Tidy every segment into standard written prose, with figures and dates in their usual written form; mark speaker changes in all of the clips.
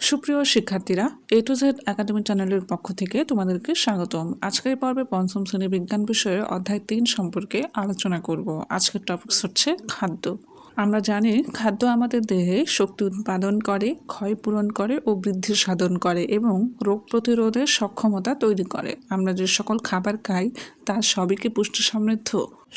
Speaker 1: সুপ্রিয় শিক্ষার্থীরা, এ to Z academy চ্যানেলের পক্ষ থেকে তোমাদেরকে স্বাগতম। আজকের পর্বে পঞ্চম শ্রেণী বিজ্ঞান বিষয়ে অধ্যায় 3 সম্পর্কে আলোচনা করব। আজকের টপিকস হচ্ছে খাদ্য। আমরা জানি খাদ্য আমাদের দেহে শক্তি উৎপাদন করে, ক্ষয় পূরণ করে ও বৃদ্ধি সাধন করে এবং রোগ প্রতিরোধের সক্ষমতা তৈরি করে। আমরা যে সকল খাবার খাই তা সবই কি পুষ্টি সমৃদ্ধ?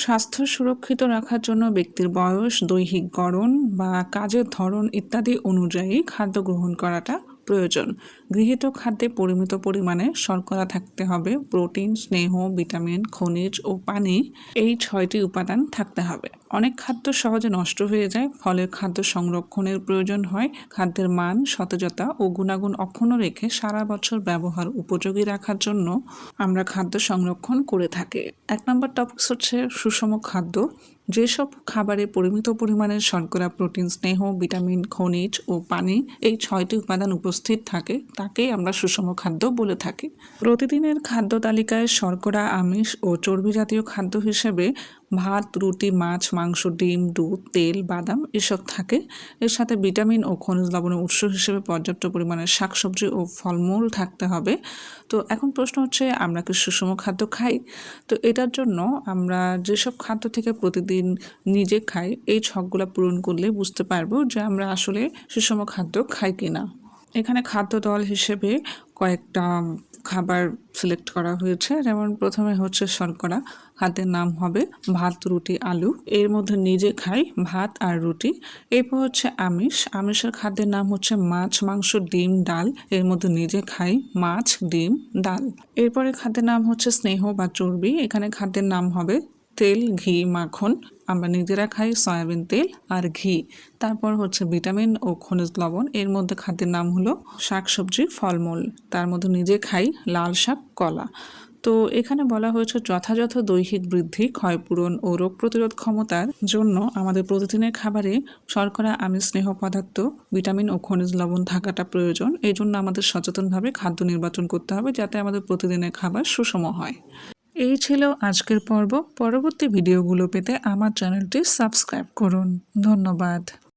Speaker 1: স্বাস্থ্য সুরক্ষিত রাখার জন্য ব্যক্তির বয়স, দৈহিক গড়ন বা কাজের ধরন ইত্যাদি অনুযায়ী খাদ্য গ্রহণ করাটা প্রয়োজন। গৃহীত খাদ্যে পরিমিত পরিমাণে শর্করা থাকতে হবে, প্রোটিন, স্নেহ, ভিটামিন, খনিজ ও পানি, এই 6টি উপাদান থাকতে হবে। অনেক খাদ্য সহজে নষ্ট হয়ে যায়, ফলে খাদ্য সংরক্ষণের প্রয়োজন হয়। খাদ্যের মান, সতেজতা ও গুণাগুণ অক্ষুণ্ণ রেখে সারা বছর ব্যবহার উপযোগী রাখার জন্য আমরা খাদ্য সংরক্ষণ করে থাকি। 1 নম্বর টপিক হচ্ছে সুষম খাদ্য। যেসব খাবারে পরিমিত পরিমাণে শর্করা, প্রোটিন, স্নেহ, ভিটামিন, খনিজ ও পানি, এই 6টি উপাদান উপস্থিত থাকে তাকেই আমরা সুষম খাদ্য বলে থাকি। প্রতিদিনের খাদ্য তালিকায় শর্করা, আমিষ ও চর্বি জাতীয় খাদ্য হিসেবে ভাত, রুটি, মাছ, মাংস, ডিম, দুধ, তেল, বাদাম এসব থাকে। এর সাথে ভিটামিন ও খনিজ লবণের উৎস হিসেবে পর্যাপ্ত পরিমাণে শাকসবজি ও ফলমূল থাকতে হবে। তো এখন প্রশ্ন হচ্ছে, আমরা কি সুষম খাদ্য খাই? তো এটার জন্য আমরা যেসব খাদ্য থেকে প্রতিদিন নিজে খাই, এই ছকগুলো পূরণ করলে বুঝতে পারবো যে আমরা আসলে সুষম খাদ্য খাই কিনা। এখানে খাদ্য দল হিসেবে কয়েকটা খাবার সিলেক্ট করা হয়েছে। যেমন প্রথমে হচ্ছে শর্করা, খাদ্যের নাম হবে ভাত, রুটি, আলু, এর মধ্যে নিজে খাই ভাত আর রুটি। এরপর হচ্ছে আমিষ, আমিষের খাদ্যের নাম হচ্ছে মাছ, মাংস, ডিম, ডাল, এর মধ্যে নিজে খাই মাছ, ডিম, ডাল। এরপরে খাদ্যের নাম হচ্ছে স্নেহ বা চর্বি, এখানে খাদ্যের নাম হবে তেল, ঘি, মাখন, আমরা নিজেরা খাই সয়াবিন তেল আর ঘি। তারপর হচ্ছে ভিটামিন ও খনিজ লবণ, এর মধ্যে খাদ্যের নাম হলো শাকসবজি, ফলমূল, তার মধ্যে নিজে খাই লাল শাক, কলা। তো এখানে বলা হয়েছে যথাযথ দৈহিক বৃদ্ধি, ক্ষয়পূরণ ও রোগ প্রতিরোধ ক্ষমতার জন্য আমাদের প্রতিদিনের খাবারে শর্করা, আমিষ, স্নেহ পদার্থ, ভিটামিন ও খনিজ লবণ থাকাটা প্রয়োজন। এই জন্য আমাদের সচেতনভাবে খাদ্য নির্বাচন করতে হবে যাতে আমাদের প্রতিদিনের খাবার সুষম হয়। এই ছিল আজকের পর্ব। পরবর্তী ভিডিওগুলো পেতে আমার চ্যানেলটি সাবস্ক্রাইব করুন। ধন্যবাদ।